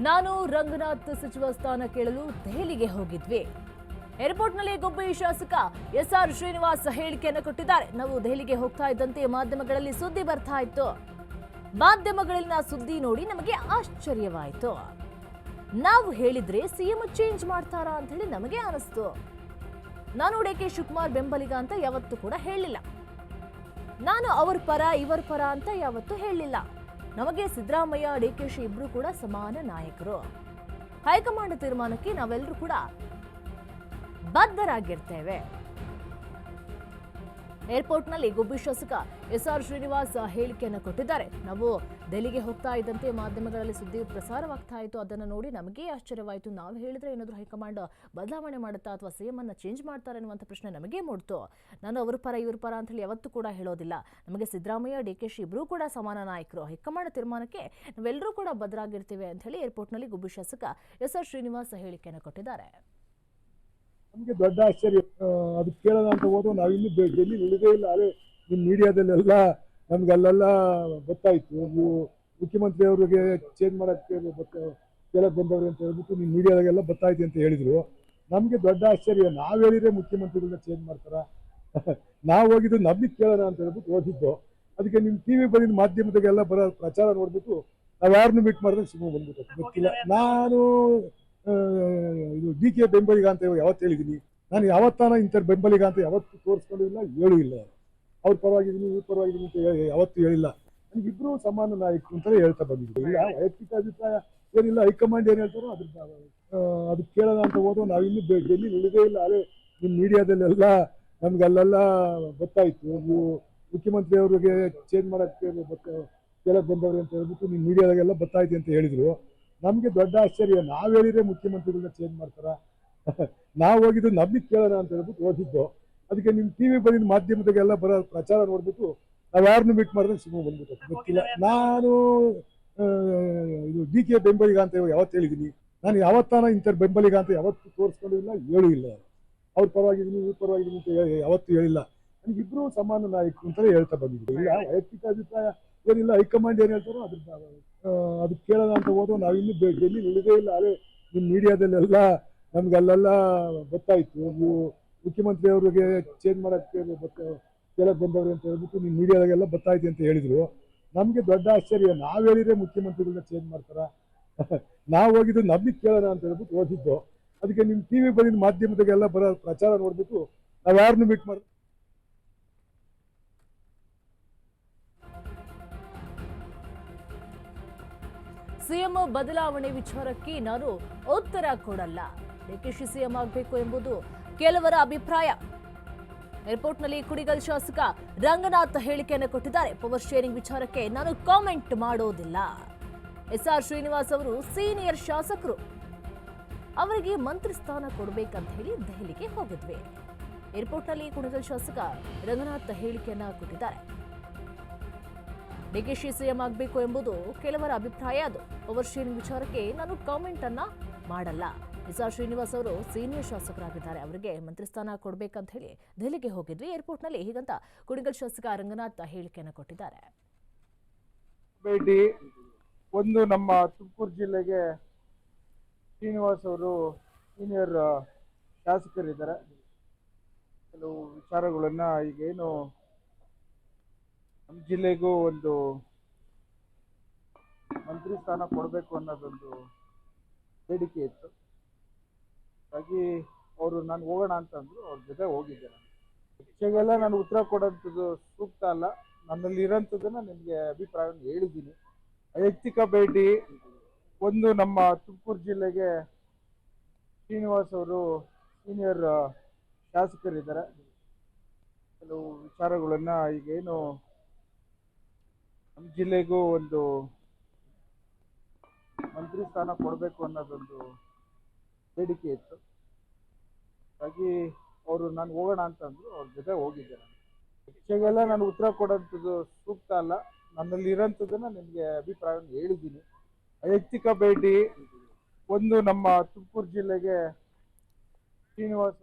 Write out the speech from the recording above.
ನಾನು ರಂಗನಾಥ್ ಸಚಿವ ಸ್ಥಾನ ಕೇಳಲು ದೆಹಲಿಗೆ ಹೋಗಿದ್ವಿ. ಏರ್ಪೋರ್ಟ್ನಲ್ಲಿ ಗುಬ್ಬಿ ಶಾಸಕ ಎಸ್ಆರ್ ಶ್ರೀನಿವಾಸ್ ಹೇಳಿಕೆಯನ್ನು ಕೊಟ್ಟಿದ್ದಾರೆ. ನಾವು ದೆಹಲಿಗೆ ಹೋಗ್ತಾ ಇದ್ದಂತೆ ಮಾಧ್ಯಮಗಳಲ್ಲಿ ಸುದ್ದಿ ಬರ್ತಾ ಇತ್ತು. ಮಾಧ್ಯಮಗಳಲ್ಲಿನ ಸುದ್ದಿ ನೋಡಿ ನಮಗೆ ಆಶ್ಚರ್ಯವಾಯಿತು. ನಾವು ಹೇಳಿದ್ರೆ ಸಿಎಂ ಚೇಂಜ್ ಮಾಡ್ತಾರಾ ಅಂತ ಹೇಳಿ ನಮಗೆ ಅನಿಸ್ತು. ನಾನು ಡಿಕೆ ಶಿವಕುಮಾರ್ ಬೆಂಬಲಿಗ ಅಂತ ಯಾವತ್ತೂ ಕೂಡ ಹೇಳಿಲ್ಲ. ನಾನು ಅವ್ರ ಪರ ಇವರ ಪರ ಅಂತ ಯಾವತ್ತೂ ಹೇಳಿಲ್ಲ. ನಮಗೆ ಸಿದ್ದರಾಮಯ್ಯ ಡಿಕೆಶಿ ಇಬ್ರು ಕೂಡ ಸಮಾನ ನಾಯಕರು. ಹೈಕಮಾಂಡ್ ತೀರ್ಮಾನಕ್ಕೆ ನಾವೆಲ್ಲರೂ ಕೂಡ ಬದ್ಧರಾಗಿರ್ತೇವೆ. ಏರ್ಪೋರ್ಟ್ನಲ್ಲಿ ಗುಬ್ಬಿ ಶಾಸಕ ಎಸ್ಆರ್ ಶ್ರೀನಿವಾಸ್ ಹೇಳಿಕೆಯನ್ನು ಕೊಟ್ಟಿದ್ದಾರೆ. ನಾವು ದೆಹಲಿಗೆ ಹೋಗ್ತಾ ಇದ್ದಂತೆ ಮಾಧ್ಯಮಗಳಲ್ಲಿ ಸುದ್ದಿ ಪ್ರಸಾರವಾಗ್ತಾ ಇತ್ತು. ಅದನ್ನು ನೋಡಿ ನಮಗೆ ಆಶ್ಚರ್ಯವಾಯಿತು. ನಾವು ಹೇಳಿದ್ರೆ ಏನಾದರೂ ಹೈಕಮಾಂಡ್ ಬದಲಾವಣೆ ಮಾಡುತ್ತಾ ಅಥವಾ ಸಿಎಂ ಅನ್ನ ಚೇಂಜ್ ಮಾಡ್ತಾರೆ ಅನ್ನುವಂಥ ಪ್ರಶ್ನೆ ನಮಗೆ ಮೂಡ್ತು. ನಾನು ಅವ್ರ ಪರ ಇವ್ರ ಪರ ಅಂತ ಹೇಳಿ ಯಾವತ್ತೂ ಕೂಡ ಹೇಳೋದಿಲ್ಲ. ನಮಗೆ ಸಿದ್ದರಾಮಯ್ಯ ಡಿಕೆಶಿ ಇಬ್ರು ಕೂಡ ಸಮಾನ ನಾಯಕರು. ಹೈಕಮಾಂಡ್ ತೀರ್ಮಾನಕ್ಕೆ ನಾವೆಲ್ಲರೂ ಕೂಡ ಬದ್ಧರಾಗಿರ್ತೀವಿ ಅಂತ ಹೇಳಿ ಏರ್ಪೋರ್ಟ್ನಲ್ಲಿ ಗುಬ್ಬಿ ಶಾಸಕ ಎಸ್ಆರ್ ಶ್ರೀನಿವಾಸ್ ಹೇಳಿಕೆಯನ್ನು ಕೊಟ್ಟಿದ್ದಾರೆ. ನಮಗೆ ದೊಡ್ಡ ಆಶ್ಚರ್ಯ. ಅದು ಕೇಳೋಣ ಅಂತ ಹೋದ್ರು ನಾವಿನ್ನೂ ಡೆಲ್ಲಿ ಉಳಿದೇ ಇಲ್ಲ. ಅದೇ ನಿಮ್ಮ ಮೀಡಿಯಾದಲ್ಲೆಲ್ಲ ನಮ್ಗೆಲ್ಲೆಲ್ಲ ಗೊತ್ತಾಯ್ತು. ನೀವು ಮುಖ್ಯಮಂತ್ರಿ ಅವರಿಗೆ ಚೇಂಜ್ ಮಾಡೋಕ್ಕೆ ಕೇಳಕ್ಕೆ ಬಂದವ್ರು ಅಂತ ಹೇಳ್ಬಿಟ್ಟು ನಿಮ್ಮ ಮೀಡಿಯಾದಾಗೆಲ್ಲ ಗೊತ್ತಾಯ್ತು ಅಂತ ಹೇಳಿದ್ರು. ನಮಗೆ ದೊಡ್ಡ ಆಶ್ಚರ್ಯ. ನಾವು ಹೇಳಿದ್ರೆ ಮುಖ್ಯಮಂತ್ರಿಗಳನ್ನ ಚೇಂಜ್ ಮಾಡ್ತಾರ? ನಾವು ಹೋಗಿದ್ದು ನಮಗೆ ಕೇಳೋಣ ಅಂತ ಹೇಳ್ಬಿಟ್ಟು ಹೋಗಿದ್ದು. ಅದಕ್ಕೆ ನಿಮ್ಮ ಟಿವಿ ಬಂದಿದ್ದ ಮಾಧ್ಯಮದಾಗೆಲ್ಲ ಬರೋ ಪ್ರಚಾರ ನೋಡ್ಬಿಟ್ಟು ನಾವು ಯಾರನ್ನು ಮೀಟ್ ಮಾಡಿದ್ರೆ ಸುಮ್ಮನೆ ಬಂದ್ಬಿಟ್ಟು ಗೊತ್ತಿಲ್ಲ. ನಾನು ಇದು ಡಿಕೆ ಬೆಂಬಲಿಗ ಅಂತ ಯಾವತ್ತು ಹೇಳಿದ್ದೀನಿ? ನಾನು ಯಾವತ್ತಾನ ಇಂಥ ಬೆಂಬಲಿಗ ಅಂತ ಯಾವತ್ತು ತೋರಿಸ್ಕೊಂಡಿಲ್ಲ, ಹೇಳೂ ಇಲ್ಲ. ಅವ್ರ ಪರವಾಗಿದ್ದೀನಿ ಇವ್ರ ಪರವಾಗಿದ್ದೀನಿ ಅಂತ ಯಾವತ್ತೂ ಹೇಳಿಲ್ಲ. ನನಗಿಬ್ರು ಸಮಾನ ನಾಯಕರು ಅಂತಲೇ ಹೇಳ್ತಾ ಬಂದಿದ್ದೀನಿ. ಇಲ್ಲ ವೈಯಕ್ತಿಕ ಅಭಿಪ್ರಾಯ ಏನಿಲ್ಲ. ಹೈಕಮಾಂಡ್ ಏನು ಹೇಳ್ತಾರೋ ಅದು ಕೇಳೋಣ ಅಂತ ಹೋದ್ರು ನಾವಿನ್ನೂ ಡೆಲ್ಲಿ ಉಳಿದೇ ಇಲ್ಲ. ಅದೇ ನಿಮ್ಮ ಮೀಡಿಯಾದಲ್ಲೆಲ್ಲ ನಮ್ಗೆಲ್ಲೆಲ್ಲ ಗೊತ್ತಾಯ್ತು. ನೀವು ಮುಖ್ಯಮಂತ್ರಿ ಅವರಿಗೆ ಚೇಂಜ್ ಮಾಡೋಕ್ಕೆ ಕೇಳಕ್ಕೆ ಬಂದವ್ರು ಅಂತ ಹೇಳ್ಬಿಟ್ಟು ನಿಮ್ಮ ಮೀಡಿಯಾದಾಗೆಲ್ಲ ಗೊತ್ತಾಯ್ತು ಅಂತ ಹೇಳಿದ್ರು. ನಮಗೆ ದೊಡ್ಡ ಆಶ್ಚರ್ಯ. ನಾವು ಹೇಳಿದ್ರೆ ಮುಖ್ಯಮಂತ್ರಿಗಳನ್ನ ಚೇಂಜ್ ಮಾಡ್ತಾರ? ನಾವು ಹೋಗಿದ್ದು ನಮಗೆ ಕೇಳೋಣ ಅಂತ ಹೇಳ್ಬಿಟ್ಟು ಹೋಗಿದ್ದು. ಅದಕ್ಕೆ ನಿಮ್ಮ ಟಿವಿ ಬಂದಿದ್ದ ಮಾಧ್ಯಮದಾಗೆಲ್ಲ ಬರೋ ಪ್ರಚಾರ ನೋಡ್ಬಿಟ್ಟು ನಾವು ಯಾರನ್ನು ಮೀಟ್ ಮಾಡಿದ್ರೆ ಸುಮ್ಮನೆ ಬಂದ್ಬಿಟ್ಟು ಗೊತ್ತಿಲ್ಲ. ನಾನು ಇದು ಡಿಕೆ ಬೆಂಬಲಿಗ ಅಂತ ಯಾವತ್ತು ಹೇಳಿದ್ದೀನಿ? ನಾನು ಯಾವತ್ತಾನ ಇಂಥ ಬೆಂಬಲಿಗ ಅಂತ ಯಾವತ್ತು ತೋರಿಸ್ಕೊಂಡಿಲ್ಲ, ಹೇಳೂ ಇಲ್ಲ. ಅವ್ರ ಪರವಾಗಿದ್ದೀನಿ ಇವ್ರ ಪರವಾಗಿದ್ದೀನಿ ಅಂತ ಯಾವತ್ತೂ ಹೇಳಿಲ್ಲ. ನನಗಿಬ್ರು ಸಮಾನ ನಾಯಕರು ಅಂತಲೇ ಹೇಳ್ತಾ ಬಂದಿದ್ದೀನಿ. ಇಲ್ಲ ವೈಯಕ್ತಿಕ ಅಭಿಪ್ರಾಯ ಏನಿಲ್ಲ. ಹೈಕಮಾಂಡ್ ಏನು ಹೇಳ್ತಾರೋ ಅದು ಕೇಳೋಣ ಅಂತ ಹೋದ್ರು ನಾವಿನ್ನೂ ಡೆಲ್ಲಿ ಉಳಿದೇ ಇಲ್ಲ. ಅದೇ ನಿಮ್ಮ ಮೀಡಿಯಾದಲ್ಲೆಲ್ಲ ನಮ್ಗೆಲ್ಲೆಲ್ಲ ಗೊತ್ತಾಯ್ತು. ನೀವು ಮುಖ್ಯಮಂತ್ರಿ ಅವರಿಗೆ ಚೇಂಜ್ ಮಾಡೋಕ್ಕೆ ಕೇಳಕ್ಕೆ ಬಂದವ್ರು ಅಂತ ಹೇಳ್ಬಿಟ್ಟು ನಿಮ್ಮ ಮೀಡಿಯಾದಾಗೆಲ್ಲ ಗೊತ್ತಾಯ್ತು ಅಂತ ಹೇಳಿದ್ರು. ನಮಗೆ ದೊಡ್ಡ ಆಶ್ಚರ್ಯ. ನಾವು ಹೇಳಿದ್ರೆ ಮುಖ್ಯಮಂತ್ರಿಗಳನ್ನ ಚೇಂಜ್ ಮಾಡ್ತಾರ? ನಾವು ಹೋಗಿದ್ದು ನಮಗೆ ಕೇಳೋಣ ಅಂತ ಹೇಳ್ಬಿಟ್ಟು ಹೋಗಿದ್ದು. ಅದಕ್ಕೆ ನಿಮ್ಮ ಟಿವಿ ಬಂದಿದ್ದ ಮಾಧ್ಯಮದಾಗೆಲ್ಲ ಬರೋ ಪ್ರಚಾರ ನೋಡ್ಬಿಟ್ಟು ನಾವು ಯಾರನ್ನು ಮೀಟ್ ಮಾಡಿ ಸಿಎಂ ಬದಲಾವಣೆ ವಿಚಾರಕ್ಕೆ ನಾನು ಉತ್ತರ ಕೊಡಲ್ಲ. ಡಿಕೆಶಿ ಸಿಎಂ ಆಗಬೇಕು ಎಂಬುದು ಕೆಲವರ ಅಭಿಪ್ರಾಯ. ಏರ್ಪೋರ್ಟ್ನಲ್ಲಿ ಕುಡಿಗಲ್ ಶಾಸಕ ರಂಗನಾಥ್ ಹೇಳಿಕೆಯನ್ನು ಕೊಟ್ಟಿದ್ದಾರೆ. ಪವರ್ ಶೇರಿಂಗ್ ವಿಚಾರಕ್ಕೆ ನಾನು ಕಾಮೆಂಟ್ ಮಾಡೋದಿಲ್ಲ. ಎಸ್ಆರ್ ಶ್ರೀನಿವಾಸ್ ಅವರು ಸೀನಿಯರ್ ಶಾಸಕರು. ಅವರಿಗೆ ಮಂತ್ರಿ ಸ್ಥಾನ ಕೊಡಬೇಕಂತ ಹೇಳಿ ದೆಹಲಿಗೆ ಹೋಗಿದ್ವಿ. ಏರ್ಪೋರ್ಟ್ನಲ್ಲಿ ಕುಡಿಗಲ್ ಶಾಸಕ ರಂಗನಾಥ್ ಹೇಳಿಕೆಯನ್ನು ಕೊಟ್ಟಿದ್ದಾರೆ. ಡಿಕೆಶಿ ಸಿಎಂ ಆಗಬೇಕು ಎಂಬುದು ಕೆಲವರ ಅಭಿಪ್ರಾಯ. ಅದು ಪವರ್ ಶೇರಿಂಗ್ ವಿಚಾರಕ್ಕೆ ನಾನು ಕಾಮೆಂಟ್ ಅನ್ನ ಮಾಡಲ್ಲ. ಎಸ್ಆರ್ ಶ್ರೀನಿವಾಸ್ ಅವರು ಸೀನಿಯರ್ ಶಾಸಕರಾಗಿದ್ದಾರೆ. ಅವರಿಗೆ ಮಂತ್ರಿ ಸ್ಥಾನ ಕೊಡಬೇಕಂತ ಹೇಳಿ ದೆಹಲಿಗೆ ಹೋಗಿದ್ವಿ. ಏರ್ಪೋರ್ಟ್ನಲ್ಲಿ ಹೀಗಂತ ಕುಣಿಗಲ್ ಶಾಸಕ ರಂಗನಾಥ್ ಹೇಳಿಕೆಯನ್ನು ಕೊಟ್ಟಿದ್ದಾರೆ. ಭೇಟಿ ಒಂದು ನಮ್ಮ ತುಮಕೂರು ಜಿಲ್ಲೆಗೆ ಶ್ರೀನಿವಾಸ್ ಅವರು ಸೀನಿಯರ್ ಶಾಸಕರಿದ್ದಾರೆ. ಕೆಲವು ವಿಚಾರಗಳನ್ನ ಈಗೇನು ನಮ್ಮ ಜಿಲ್ಲೆಗೂ ಒಂದು ಮಂತ್ರಿ ಸ್ಥಾನ ಕೊಡಬೇಕು ಅನ್ನೋದೊಂದು ಬೇಡಿಕೆ ಇತ್ತು. ಹಾಗಾಗಿ ಅವರು ನಾನು ಹೋಗೋಣ ಅಂತಂದ್ರು. ಅವ್ರ ಜೊತೆ ಹೋಗಿದ್ದೆ. ವಿಷಯಗೆಲ್ಲ ನಾನು ಉತ್ತರ ಕೊಡೋಂಥದ್ದು ಸೂಕ್ತ ಅಲ್ಲ. ನನ್ನಲ್ಲಿ ಇರೋಂಥದ್ದನ್ನ ನಿಮಗೆ ಅಭಿಪ್ರಾಯವನ್ನು ಹೇಳಿದ್ದೀನಿ. ವೈಯಕ್ತಿಕ ಭೇಟಿ ಒಂದು ನಮ್ಮ ತುಮಕೂರು ಜಿಲ್ಲೆಗೆ ಶ್ರೀನಿವಾಸ್ ಅವರು ಸೀನಿಯರ್ ಶಾಸಕರಿದ್ದಾರೆ. ಕೆಲವು ವಿಚಾರಗಳನ್ನ ಈಗೇನು ನಮ್ಮ ಜಿಲ್ಲೆಗೂ ಒಂದು ಮಂತ್ರಿ ಸ್ಥಾನ ಕೊಡಬೇಕು ಅನ್ನೋದೊಂದು ಬೇಡಿಕೆ ಇತ್ತು. ಹಾಗಾಗಿ ಅವರು ನಾನು ಹೋಗೋಣ ಅಂತಂದ್ರು. ಅವ್ರ ಜೊತೆ ಹೋಗಿದ್ದೆ. ವಿಷಯಗೆಲ್ಲ ನಾನು ಉತ್ತರ ಕೊಡೋಂಥದ್ದು ಸೂಕ್ತ ಅಲ್ಲ. ನನ್ನಲ್ಲಿ ಇರೋಂಥದ್ದನ್ನ ನಿಮಗೆ ಅಭಿಪ್ರಾಯವನ್ನು ಹೇಳಿದ್ದೀನಿ. ವೈಯಕ್ತಿಕ ಭೇಟಿ ಒಂದು ನಮ್ಮ ತುಮಕೂರು ಜಿಲ್ಲೆಗೆ ಶ್ರೀನಿವಾಸ್